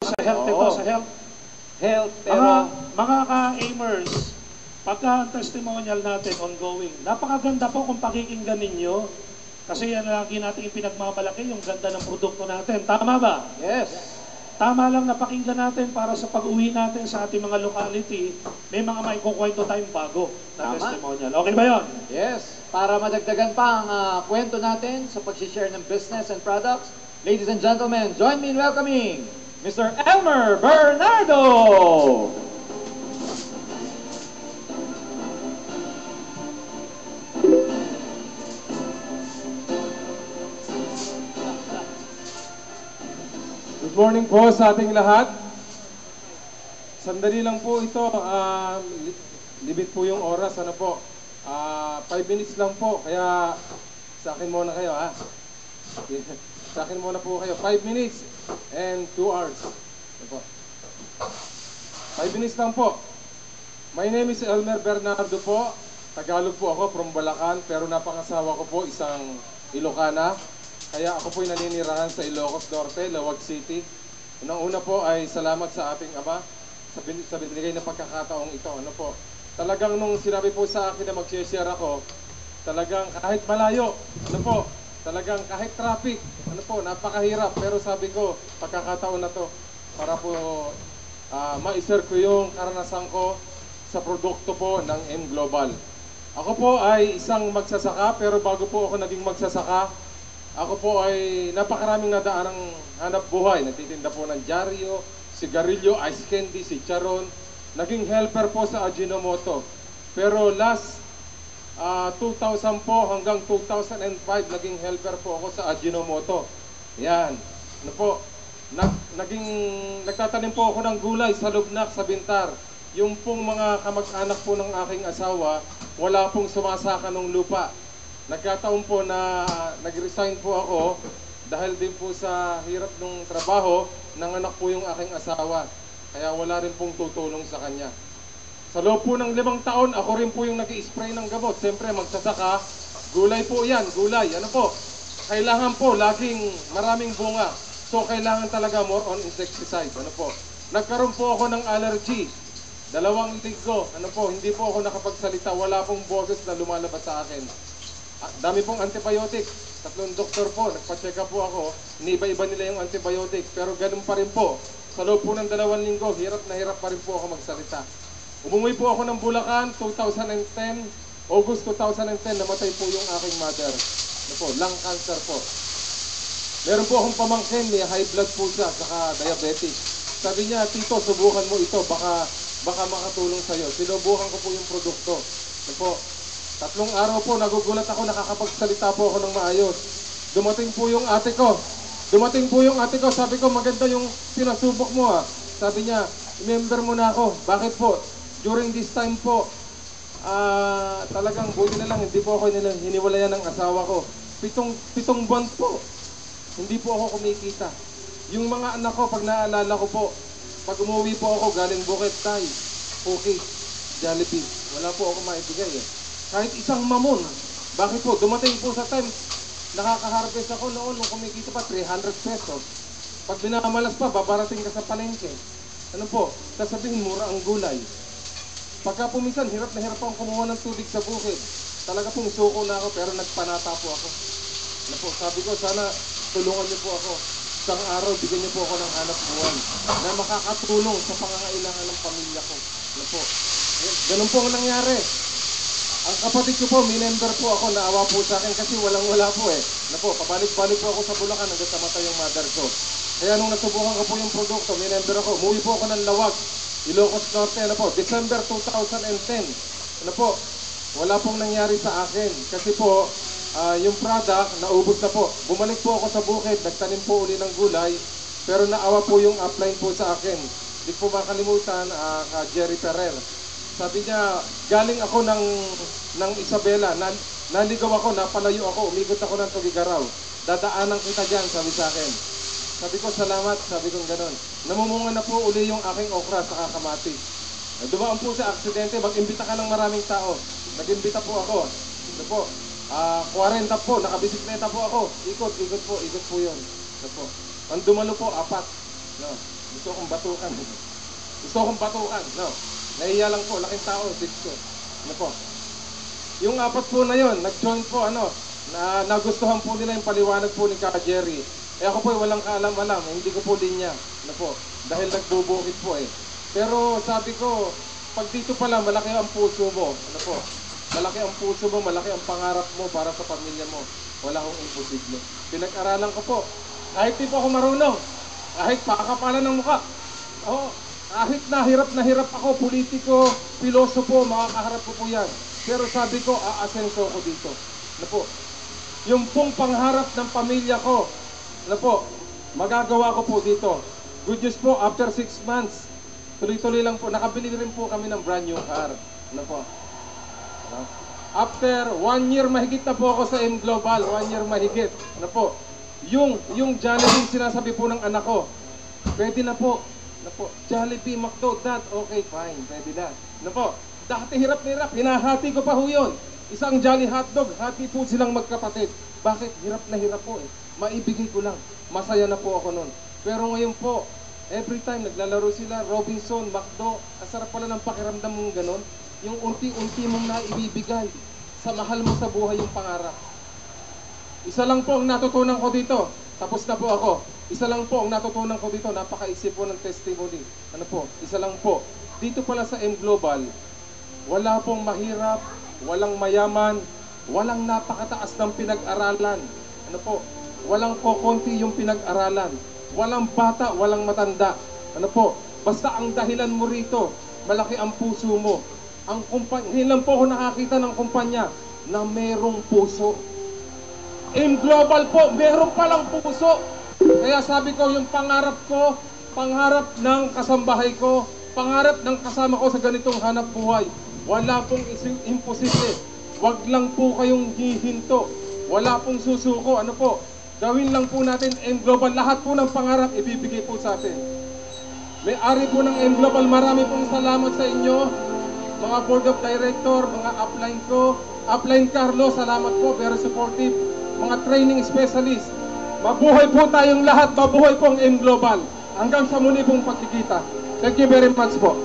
Sa health ito, sa health. Health, Mga, pero... mga ka-aimers, pagka ang testimonial natin ongoing, napakaganda po kung pakikinggan ninyo. Kasi yan lagi natin pinagmamalaki, yung ganda ng produkto natin. Tama ba? Yes. Tama lang na pakinggan natin para sa pag-uwi natin sa ating mga locality, may mga maikukwento tayong bago na Tama. testimonial. Okay ba yun? Yes. Para madagdagan pa ang kwento natin sa pag-share ng business and products, ladies and gentlemen, join me in welcoming Mr. Elmer Bernardo! Good morning po sa ating lahat. Sandali lang po ito, limit po yung oras, ano po. 5 minutes lang po, kaya sa akin muna kayo ha. Sa akin muna po kayo, 5 minutes and 2 hours. Ano po. 5 minutes lang po. My name is Elmer Bernardo po. Tagalog po ako from Bulacan, pero napangasawa ko po isang Ilocana. Kaya ako po'y naninirahan sa Ilocos Norte, Lawag City. Unang-una po ay salamat sa ating Ama sa binigay na pagkakataong ito. Ano po? Talagang nung sinabi po sa akin na mag-share ako, talagang kahit malayo, ano po, talagang kahit traffic, ano po, napakahirap. Pero sabi ko, pagkakataon na to, para po ma-share ko yung karanasan ko sa produkto po ng M Global. Ako po ay isang magsasaka, pero bago po ako naging magsasaka, ako po ay napakaraming nadaanang hanap buhay. Nagtitinda po ng dyaryo, sigarilyo, ice candy, si Charon. Naging helper po sa Ajinomoto. Pero last 2000 po hanggang 2005, naging helper po ako sa Ajinomoto. Yan. Ano po, nagtatanim po ako ng gulay sa Lubnak, sa Bintar. Yung pong mga kamag-anak po ng aking asawa, wala pong sumasaka ng lupa. Nagkataon po na nag-resign po ako dahil din po sa hirap ng trabaho, nanganak po yung aking asawa. Kaya wala rin pong tutulong sa kanya. Sa loob po ng 5 taon, ako rin po yung nag-i-spray ng gamot. Siyempre, magsasaka, gulay po yan, gulay. Ano po? Kailangan po laging maraming bunga. So, kailangan talaga more on insecticide. Ano po? Nagkaroon po ako ng allergy. 2 linggo. Ano po? Hindi po ako nakapagsalita. Wala pong boses na lumalabas sa akin. Dami pong antibiotic. 3 doktor po, nagpa-check up po ako. Iniba-iba nila yung antibiotic. Pero ganun pa rin po. Sa loob po ng 2 linggo, hirap na hirap pa rin po ako magsalita. Umuwi po ako ng Bulacan, 2010. August 2010, namatay po yung aking mother. Ano po, lung cancer po. Meron po akong pamangkin, may high blood po siya, saka diabetic. Sabi niya, Tito, subukan mo ito, baka makatulong sa'yo. Sinubukan ko po yung produkto. Ano po, 3 araw po, nagugulat ako, nakakapagsalita po ako ng maayos. Dumating po yung ate ko. Sabi ko, maganda yung pinasubok mo ha. Sabi niya, remember mo na ako. Bakit po? During this time po, talagang buti na lang, hindi po ako hiniwalayan ng asawa ko. 7 buwan po, hindi po ako kumikita. Yung mga anak ko, pag naalala ko po, pag umuwi po ako, galing Bukit Tay, okay, Jollibee, wala po ako maibigay eh. Kahit isang mamon. Bakit po? Dumating po sa time, nakaka-harvest ako noon, nung kumikita pa, 300 pesos. Pag binamalas pa, babarating ka sa palengke. Ano po? Sasabihin, mura ang gulay. Pagka pumisan, hirap na hirap akong kumuha ng tubig sa bukid. Talaga pong suko na ako, pero nagpanata po ako. Ano po? Sabi ko, sana tulungan niyo po ako. Isang araw, bigyan niyo po ako ng hanap buhay na makakatulong sa pangangailangan ng pamilya ko. Ano po? Ganun po ang nangyari. Ang kapatid ko po, minmember po ako, naawa po sa akin kasi walang-wala po eh. Na po, pabalik-balik po ako sa Bulacan hanggang sa matay yung mother ko. Kaya nung nasubukan ko po yung produkto, minmember ako, umuwi po ako ng Lawag, Ilocos Norte, ano po, December 2010. Ano po, wala pong nangyari sa akin. Kasi po, yung product, naubos na po. Bumalik po ako sa bukid, nagtanim po uli ng gulay, pero naawa po yung upline po sa akin. Hindi po makalimutan, Jerry Ferrer. Sabi niya, galing ako ng Isabela, naligaw ako, napalayo ako, umikot ako ng Tugigaraw. Dadaanan kita dyan, sabi sa akin. Sabi ko, salamat, sabi ko gano'n. Namumunga na po uli yung aking okra sa kakamati. Dumaan po sa aksidente, mag-imbita ka ng maraming tao. Nag-imbita po ako. Ito po, 40 po, nakabisikleta po ako. Ikot po yun. Ito po. Ang dumalo po, 4. No. Gusto kong batukan. Gusto kong batukan, no? Nahiya lang po, laking tao, 6 ko. Ano po? Yung 4 po na yon, nag-join po, na nagustuhan po nila yung paliwanag po ni Kaka Jerry. Eh ako po, walang kaalam-alam, hindi ko po linya. Ano po? Dahil nagbubukit po eh. Pero sabi ko, pag dito pala, malaki ang puso mo. Ano po? Malaki ang puso mo, malaki ang pangarap mo para sa pamilya mo. Wala akong imposible. Pinag-aralan ko po. Kahit di po ako marunong, kahit pakakapalan ng mukha. Oo, kahit na hirap ako, politiko, pilosopo, makakaharap ko po yan. Pero sabi ko, aasenso ko dito. Ano po? Yung pong pangharap ng pamilya ko, ano po, magagawa ko po dito. Good news po, after 6 months, tuloy-tuloy lang po, nakabili rin po kami ng brand new car. Ano po? After 1 year mahigit na po ako sa M Global, 1 year mahigit. Ano po? Yung Jollibee sinasabi po ng anak ko, pwede na po. Ano po? Jollibee, McDo, Dad, okay, fine, pwede na. Ano po? Dati hirap na hirap, hinahati ko pa ho yun. Isang Jolly Hotdog, hati po silang magkapatid. Bakit? Hirap na hirap po eh. Maibigay ko lang. Masaya na po ako nun. Pero ngayon po, every time naglalaro sila, Robinson, McDo, ang sarap pala ng pakiramdam mong ganon. Yung unti-unti mong naibibigay sa mahal mo sa buhay yung pangarap. Isa lang po ang natutunan ko dito. Tapos na po ako. Isa lang po ang natutunan ko dito. Napakaisip po ng testimony. Ano po? Isa lang po. Dito pala sa M Global, wala pong mahirap, walang mayaman, walang napakataas ng pinag-aralan. Ano po? Walang kokonti yung pinag-aralan. Walang bata, walang matanda. Ano po? Basta ang dahilan mo rito, malaki ang puso mo. Ang kumpanya, ngayon lang po ako nakakita ng kumpanya na merong puso. M Global po, meron palang puso. Kaya sabi ko, yung pangarap ko, pangarap ng kasambahay ko, pangarap ng kasama ko sa ganitong hanap buhay, wala pong imposible. Wag lang po kayong hihinto. Wala pong susuko. Ano po? Gawin lang po natin M Global. Lahat po ng pangarap ibibigay po sa atin. May-ari po ng M Global, marami pong salamat sa inyo. Mga board of director, mga upline ko, upline Carlo, salamat po, very supportive. Mga training specialist. Mabuhay po tayong lahat, mabuhay po ang M Global. Hanggang sa muli pong pagkikita. Thank you very much po.